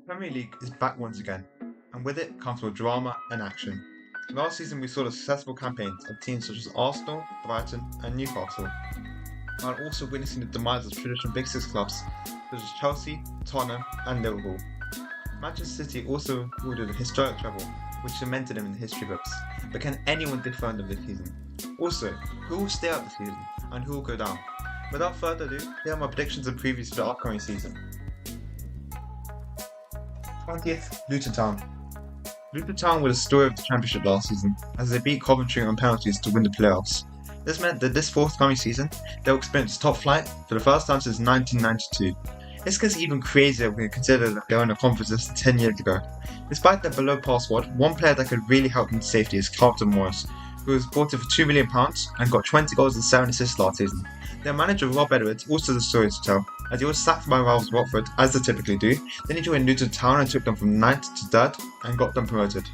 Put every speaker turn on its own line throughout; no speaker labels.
Premier League is back once again, and with it comes more drama and action. Last season we saw the successful campaigns of teams such as Arsenal, Brighton and Newcastle, while also witnessing the demise of traditional Big Six clubs such as Chelsea, Tottenham and Liverpool. Manchester City also awarded a historic treble, which cemented them in the history books, but can anyone dethrone them this season? Also, who will stay out this season, and who will go down? Without further ado, here are my predictions and previews for the upcoming season. 20th, Luton Town. Luton Town were the story of the Championship last season, as they beat Coventry on penalties to win the playoffs. This meant that this forthcoming season, they'll experience top flight for the first time since 1992. This gets even crazier when you consider that they were in a conference less than 10 years ago. Despite their below par squad, one player that could really help them to safety is Carlton Morris, who was bought in for £2 million and got 20 goals and 7 assists last season. Their manager Rob Edwards also has a story to tell, as he was sacked by rivals Watford, as they typically do. Then he joined Luton Town and took them from 9th to 3rd and got them promoted.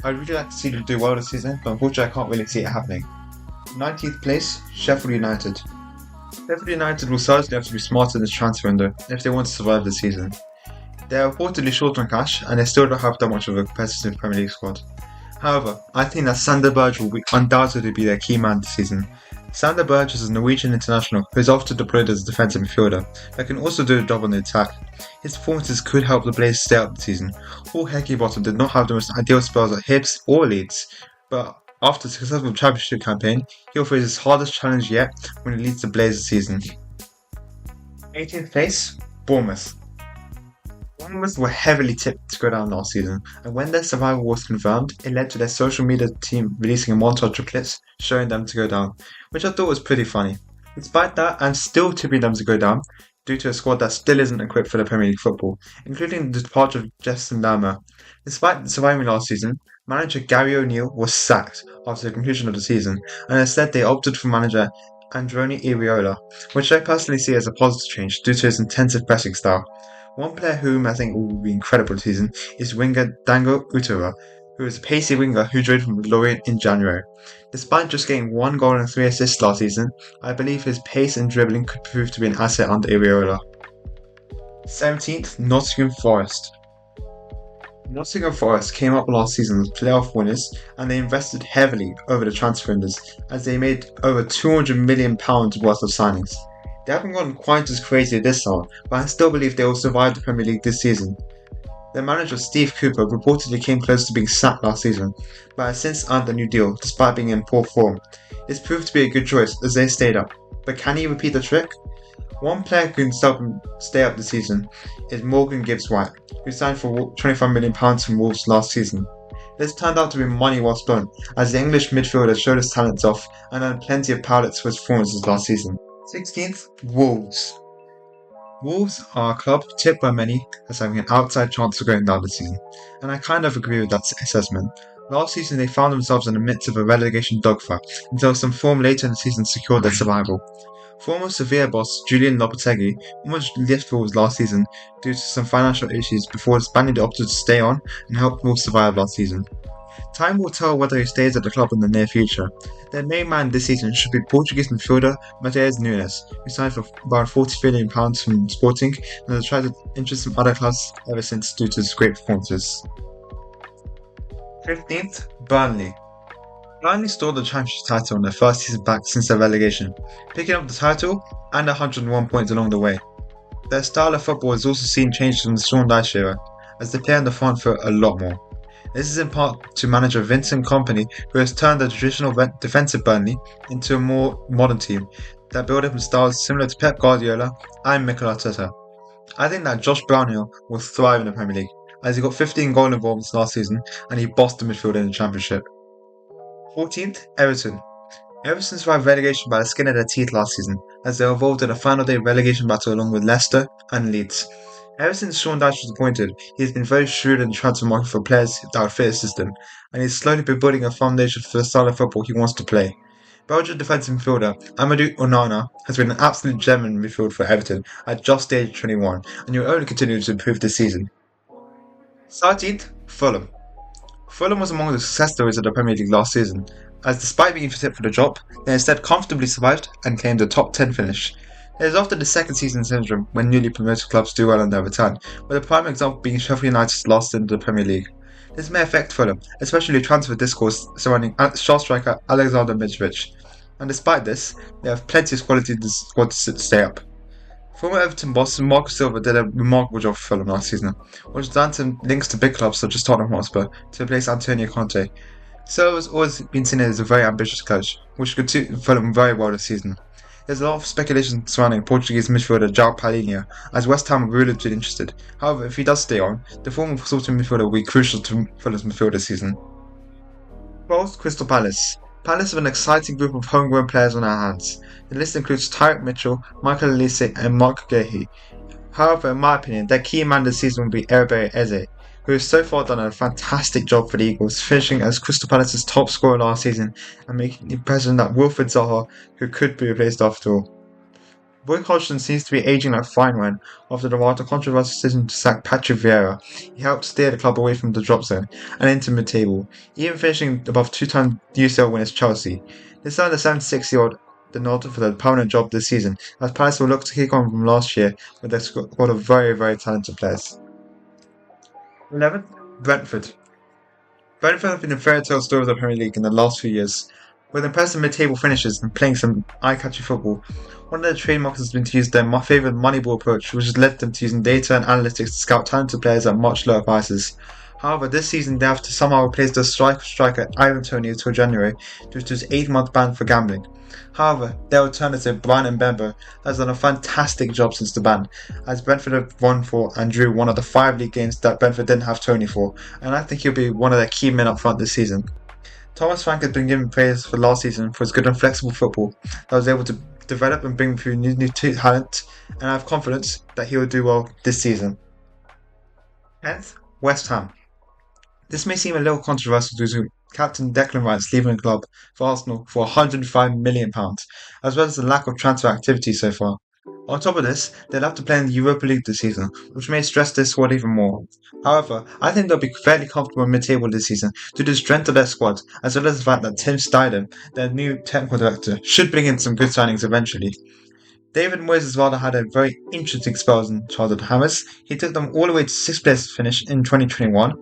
I'd really like to see them do well this season, but unfortunately I can't really see it happening. 19th place, Sheffield United. Sheffield United will certainly have to be smarter in this transfer window if they want to survive the season. They are reportedly short on cash and they still don't have that much of a competitive Premier League squad. However, I think that Sander Berge will undoubtedly be their key man this season. Sander Berge is a Norwegian international who is often deployed as a defensive midfielder, but can also do a job on the attack. His performances could help the Blazers stay up the season. Paul Heckingbottom did not have the most ideal spells at Hibs or Leeds, but after a successful championship campaign, he'll face his hardest challenge yet when he leads the Blazers season. 18th place, Bournemouth. Bournemouth were heavily tipped to go down last season, and when their survival was confirmed, it led to their social media team releasing a montage of clips showing them to go down, which I thought was pretty funny. Despite that, I'm still tipping them to go down, due to a squad that still isn't equipped for the Premier League football, including the departure of Justin Lammer. Despite surviving last season, manager Gary O'Neill was sacked after the conclusion of the season, and instead they opted for manager Androni Iraola, which I personally see as a positive change due to his intensive pressing style. One player whom I think will be incredible this season is winger Dango Utura, who is a pacey winger who joined from Lorient in January. Despite just getting 1 goal and 3 assists last season, I believe his pace and dribbling could prove to be an asset under Iraola. 17th, Nottingham Forest. Nottingham Forest came up last season as playoff winners, and they invested heavily over the transfer windows as they made over £200 million worth of signings. They haven't gone quite as crazy this summer, but I still believe they will survive the Premier League this season. Their manager Steve Cooper reportedly came close to being sacked last season, but has since earned a new deal despite being in poor form. This proved to be a good choice as they stayed up, but can he repeat the trick? One player who can help him stay up this season is Morgan Gibbs-White, who signed for £25 million from Wolves last season. This turned out to be money well spent, as the English midfielder showed his talents off and earned plenty of plaudits for his performances last season. 16th, Wolves. Wolves are a club tipped by many as having an outside chance of going down this season, and I kind of agree with that assessment. Last season they found themselves in the midst of a relegation dogfight until some form later in the season secured their survival. Former Sevilla boss Julian Lopetegui almost left Wolves last season due to some financial issues before the Spaniard opted to stay on and help Wolves survive last season. Time will tell whether he stays at the club in the near future. Their main man this season should be Portuguese midfielder Mateus Nunes, who signed for about £40 million from Sporting and has tried to interest some other clubs ever since due to his great performances. 15th, Burnley. Burnley stole the Championship title on their first season back since their relegation, picking up the title and 101 points along the way. Their style of football has also seen changes from the Sean Dyche era, as they play on the front foot a lot more. This is in part to manager Vincent Kompany, who has turned the traditional defensive Burnley into a more modern team that build up in styles similar to Pep Guardiola and Mikel Arteta. I think that Josh Brownhill will thrive in the Premier League, as he got 15 goal involvements last season and he bossed the midfield in the Championship. 14th, Everton. Everton survived relegation by the skin of their teeth last season, as they were involved in a final day relegation battle along with Leicester and Leeds. Ever since Sean Dyche was appointed, he has been very shrewd in the transfer market for players that would fit his system, and he's slowly been building a foundation for the style of football he wants to play. Belgian defensive midfielder Amadou Onana has been an absolute gem in midfield for Everton at just age 21, and he will only continue to improve this season. 13th, Fulham. Fulham was among the success stories of the Premier League last season, as despite being fit for the drop, they instead comfortably survived and claimed a top 10 finish. It is often the second season syndrome when newly promoted clubs do well on their return, with a prime example being Sheffield United's last in the Premier League. This may affect Fulham, especially transfer discourse surrounding star striker Alexander Mitrovic, and despite this, they have plenty of quality in the squad to stay up. Former Everton boss Marco Silva did a remarkable job for Fulham last season, which was down to links to big clubs such as Tottenham Hotspur to replace Antonio Conte. Silva has always been seen as a very ambitious coach, which could suit Fulham very well this season. There's a lot of speculation surrounding Portuguese midfielder João Palhinha, as West Ham have really been interested. However, if he does stay on, the former sort of midfielder will be crucial to Fulham's midfield this season. 12th, Crystal Palace. Palace have an exciting group of homegrown players on our hands. The list includes Tyrick Mitchell, Michael Olise and Mark Guehi. However, in my opinion, their key man this season will be Erebere Eze, who has so far done a fantastic job for the Eagles, finishing as Crystal Palace's top scorer last season and making the impression that Wilfried Zaha, who could be replaced after all. Roy Hodgson seems to be aging like fine wine after the rather controversial decision to sack Patrick Vieira. He helped steer the club away from the drop zone and into mid-table, even finishing above two-time UCL winners Chelsea. This earned the 76-year-old the nod for the permanent job this season, as Palace will look to kick on from last year with their squad of very, very talented players. 11th, Brentford. Brentford have been a fairy tale story of the Premier League in the last few years, with impressive mid-table finishes and playing some eye-catching football. One of their trademarks has been to use their favourite Moneyball approach, which has led them to using data and analytics to scout talented players at much lower prices. However, this season they have to somehow replace their striker Ivan Toney until January due to his 8-month ban for gambling. However, their alternative, Brian Mbemba, has done a fantastic job since the ban, as Brentford have won for and drew one of the 5 league games that Brentford didn't have Toney for, and I think he'll be one of their key men up front this season. Thomas Frank has been given praise for last season for his good and flexible football that was able to develop and bring through new talent, and I have confidence that he will do well this season. 10th, West Ham. This may seem a little controversial due to captain Declan Rice leaving the club for Arsenal for £105 million, as well as the lack of transfer activity so far. On top of this, they'll have to play in the Europa League this season, which may stress their squad even more. However, I think they'll be fairly comfortable mid-table this season due to the strength of their squad, as well as the fact that Tim Steidem, their new technical director, should bring in some good signings eventually. David Moyes has rather had a very interesting spell in charge of the Hammers. He took them all the way to 6th place finish in 2021,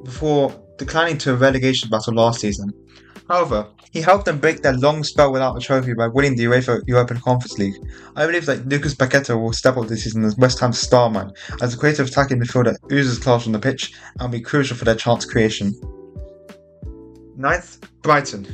before declining to a relegation battle last season. However, he helped them break their long spell without a trophy by winning the UEFA European Conference League. I believe that Lucas Paqueta will step up this season as West Ham's star man, as a creative attacking midfielder oozes class on the pitch and will be crucial for their chance creation. 9th, Brighton.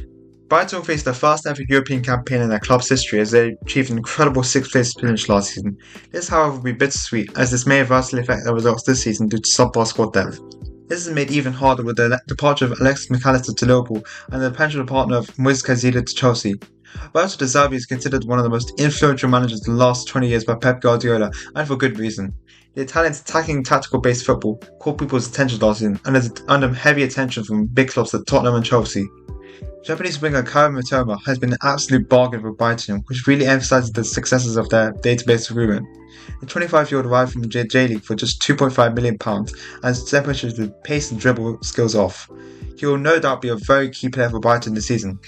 Brighton will face their first ever European campaign in their club's history as they achieved an incredible 6th place finish last season. This, however, will be bittersweet as this may adversely affect their results this season due to subpar squad depth. This is made even harder with the departure of Alexis McAllister to Liverpool and the pension partner of Moise Caicedo to Chelsea. Roberto De Zerbi is considered one of the most influential managers of the last 20 years by Pep Guardiola, and for good reason. The Italian's attacking tactical-based football caught people's attention last season and is under heavy attention from big clubs like Tottenham and Chelsea. Japanese winger Kaoru Mitoma has been an absolute bargain for Brighton, which really emphasises the successes of their database agreement. The 25-year-old arrived from the J-League for just £2.5 million and separated with pace and dribble skills off. He will no doubt be a very key player for Brighton this season.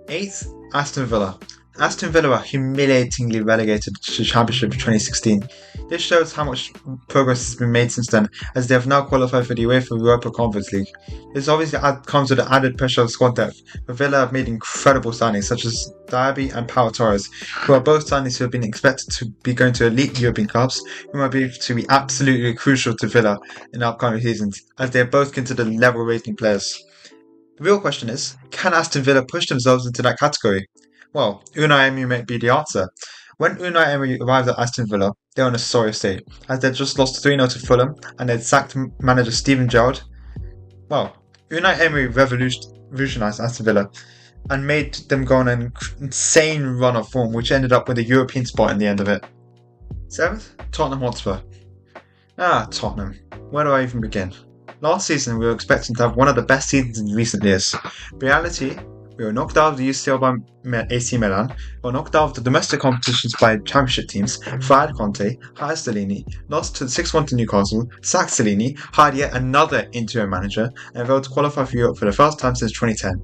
8th, Aston Villa. Aston Villa are humiliatingly relegated to the Championship in 2016. This shows how much progress has been made since then, as they have now qualified for the UEFA Europa Conference League. This obviously comes with the added pressure of squad depth, but Villa have made incredible signings such as Diaby and Pau Torres, who are both signings who have been expected to be going to elite European clubs, who might be to be absolutely crucial to Villa in the upcoming seasons, as they are both considered level rating players. The real question is, can Aston Villa push themselves into that category? Well, Unai Emery may be the answer. When Unai Emery arrived at Aston Villa, they were in a sorry state, as they'd just lost 3-0 to Fulham and they'd sacked manager Steven Gerrard. Well, Unai Emery revolutionised Aston Villa and made them go on an insane run of form, which ended up with a European spot in the end of it. 7th, Tottenham Hotspur. Tottenham. Where do I even begin? Last season we were expecting to have one of the best seasons in recent years. Reality, we were knocked out of the UCL by AC Milan, we were knocked out of the domestic competitions by championship teams, fired Conte, hired Stellini, lost to 6-1 to Newcastle, sacked Stellini, hired yet another interim manager, and failed to qualify for Europe for the first time since 2010.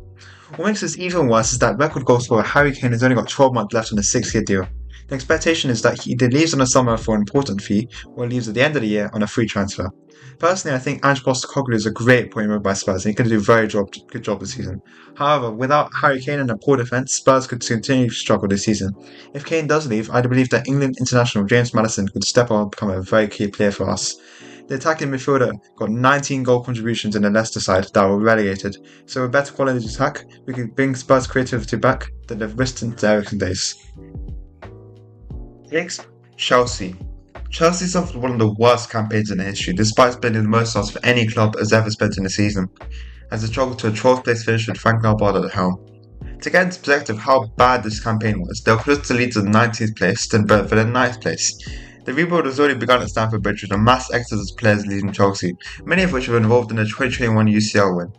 What makes this even worse is that record goal scorer Harry Kane has only got 12 months left on a 6-year deal. The expectation is that he either leaves in the summer for an important fee or leaves at the end of the year on a free transfer. Personally, I think Ange Postecoglou is a great appointment by Spurs and he's going to do a good job this season. However, without Harry Kane and a poor defence, Spurs could continue to struggle this season. If Kane does leave, I believe that England international James Maddison could step up and become a very key player for us. The attacking midfielder got 19 goal contributions in the Leicester side that were relegated, so with better quality attack, we can bring Spurs' creativity back than the Riston Ericsson days. Next, Chelsea. Chelsea suffered one of the worst campaigns in their history, despite spending the most odds of any club has ever spent in a season, as they struggled to a 12th place finish with Frank Lampard at the helm. To get into perspective how bad this campaign was, they were close to lead to the 19th place, then Brentford in 9th place. The rebuild has already begun at Stamford Bridge with a mass exodus of players leaving Chelsea, many of which were involved in the 2021 UCL win.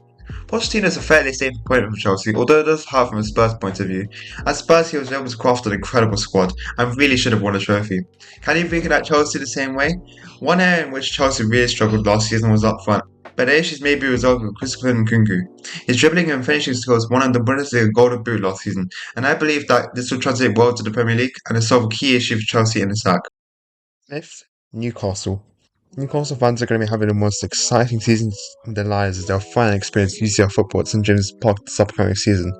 Pochettino is a fairly safe appointment for Chelsea, although it does hard from a Spurs point of view. At Spurs, he was able to craft an incredible squad and really should have won a trophy. Can he bring it at Chelsea the same way? One area in which Chelsea really struggled last season was up front, but the issues may be resolved with Christopher Nkunku. His dribbling and finishing skills won the Bundesliga Golden Boot last season, and I believe that this will translate well to the Premier League and will solve a key issue for Chelsea in attack. Fifth, Newcastle. Newcastle fans are going to be having the most exciting seasons of their lives as they'll finally experience UCL football at St James Park this upcoming season.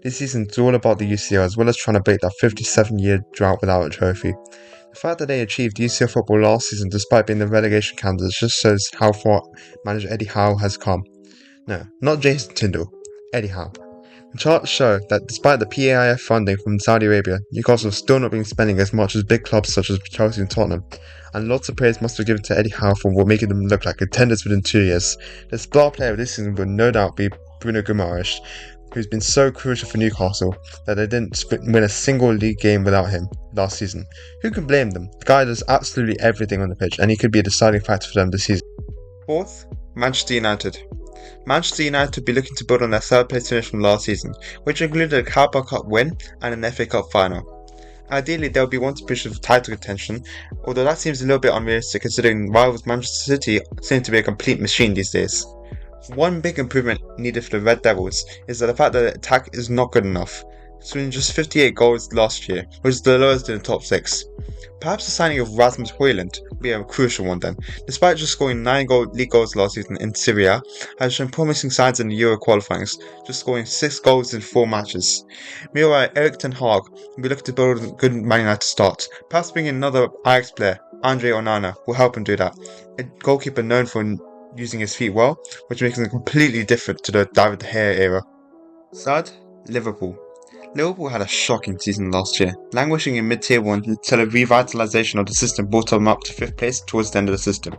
This season is all about the UCL as well as trying to break that 57-year drought without a trophy. The fact that they achieved UCL football last season despite being the relegation candidates just shows how far manager Eddie Howe has come. No, not Jason Tindall, Eddie Howe. The charts show that despite the PAIF funding from Saudi Arabia, Newcastle has still not been spending as much as big clubs such as Chelsea and Tottenham, and lots of praise must be given to Eddie Howe for making them look like contenders within 2 years. The star player of this season will no doubt be Bruno Guimaraes, who's been so crucial for Newcastle that they didn't win a single league game without him last season. Who can blame them? The guy does absolutely everything on the pitch, and he could be a deciding factor for them this season. Fourth, Manchester United. Manchester United will be looking to build on their third place finish from last season, which included a Carabao Cup win and an FA Cup final. Ideally, they'll be wanting to push for title contention, although that seems a little bit unrealistic considering rivals Manchester City seem to be a complete machine these days. One big improvement needed for the Red Devils is that the fact that the attack is not good enough, scoring just 58 goals last year, which is the lowest in the top 6. Perhaps the signing of Rasmus Højlund will be a crucial one then. Despite just scoring 9 league goals last season in Serie A, has shown promising signs in the Euro qualifyings, just scoring 6 goals in 4 matches. Meanwhile, Erik ten Hag will be looking to build a good Man United start. Perhaps bringing another Ajax player, Andre Onana, will help him do that. A goalkeeper known for using his feet well, which makes him completely different to the David De Gea era. Third, Liverpool. Liverpool had a shocking season last year, languishing in mid-tier 1 until a revitalisation of the system brought them up to 5th place towards the end of the system.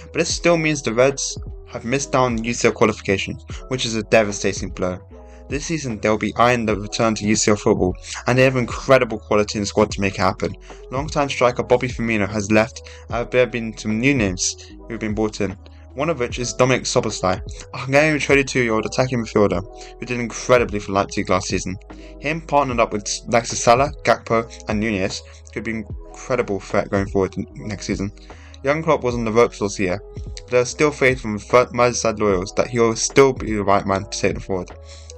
But this still means the Reds have missed out on UCL qualification, which is a devastating blow. This season they'll be eyeing the return to UCL football, and they have incredible quality in the squad to make it happen. Long-time striker Bobby Firmino has left, and there have been some new names who have been brought in. One of which is Dominik Szoboszlai, a Hungarian 22-year-old attacking midfielder who did incredibly for Leipzig last season. Him partnered up with likes of Salah, Gakpo and Nunez could be an incredible threat going forward next season. Young Klopp was on the ropes last year, but there is still faith from Merseyside loyals that he will still be the right man to take them forward.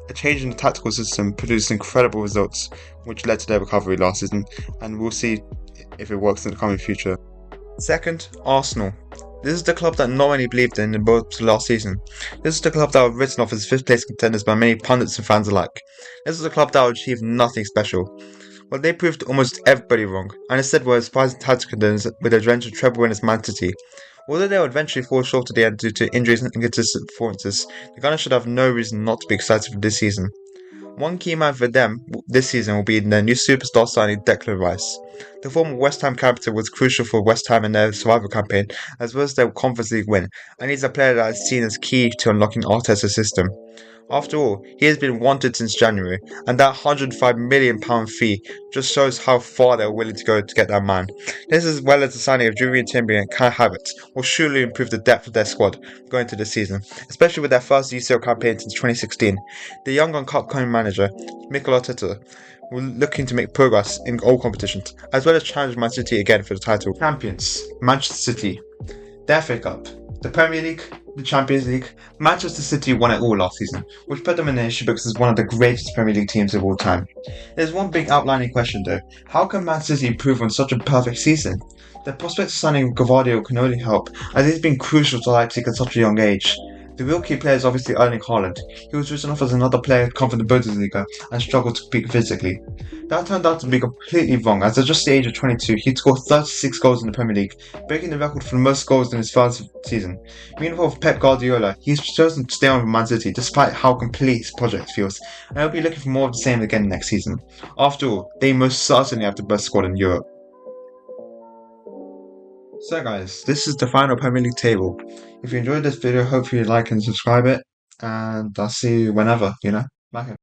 A change in the tactical system produced incredible results which led to their recovery last season, and we'll see if it works in the coming future. Second, Arsenal. This is the club that not only believed in the both last season. This is the club that were written off as 5th place contenders by many pundits and fans alike. This is a club that would achieve nothing special. Well, they proved almost everybody wrong, and instead were surprising title contenders with their drenched treble winners Man City. Although they will eventually fall short at the end due to injuries and inconsistent performances, the Gunners should have no reason not to be excited for this season. One key man for them this season will be their new superstar signing Declan Rice. The former West Ham captain was crucial for West Ham in their survival campaign as well as their Conference League win, and he's a player that is seen as key to unlocking Arteta's system. After all, he has been wanted since January, and that £105 million fee just shows how far they're willing to go to get that man. This, as well as the signing of Julian Timber and Kai Havertz, will surely improve the depth of their squad going into this season, especially with their first UCL campaign since 2016. The young and upcoming manager, Mikel Arteta, will looking to make progress in all competitions, as well as challenge Man City again for the title. Champions, Manchester City. The FA Cup. The Premier League, the Champions League, Manchester City won it all last season, which put them in the history books as one of the greatest Premier League teams of all time. There's one big outlining question though: how can Man City improve on such a perfect season? The prospect of signing Gvardiol can only help, as he's been crucial to Leipzig at such a young age. The real key player is obviously Erling Haaland. He was written off as another player who'd come from the Bundesliga and struggled to compete physically. That turned out to be completely wrong, as at just the age of 22, he'd scored 36 goals in the Premier League, breaking the record for the most goals in his first season. Meanwhile, with Pep Guardiola, he's chosen to stay on with Man City despite how complete his project feels, and he'll be looking for more of the same again next season. After all, they most certainly have the best squad in Europe. So guys, this is the final Premier League table. If you enjoyed this video, hopefully you like and subscribe it, and I'll see you whenever, Bye.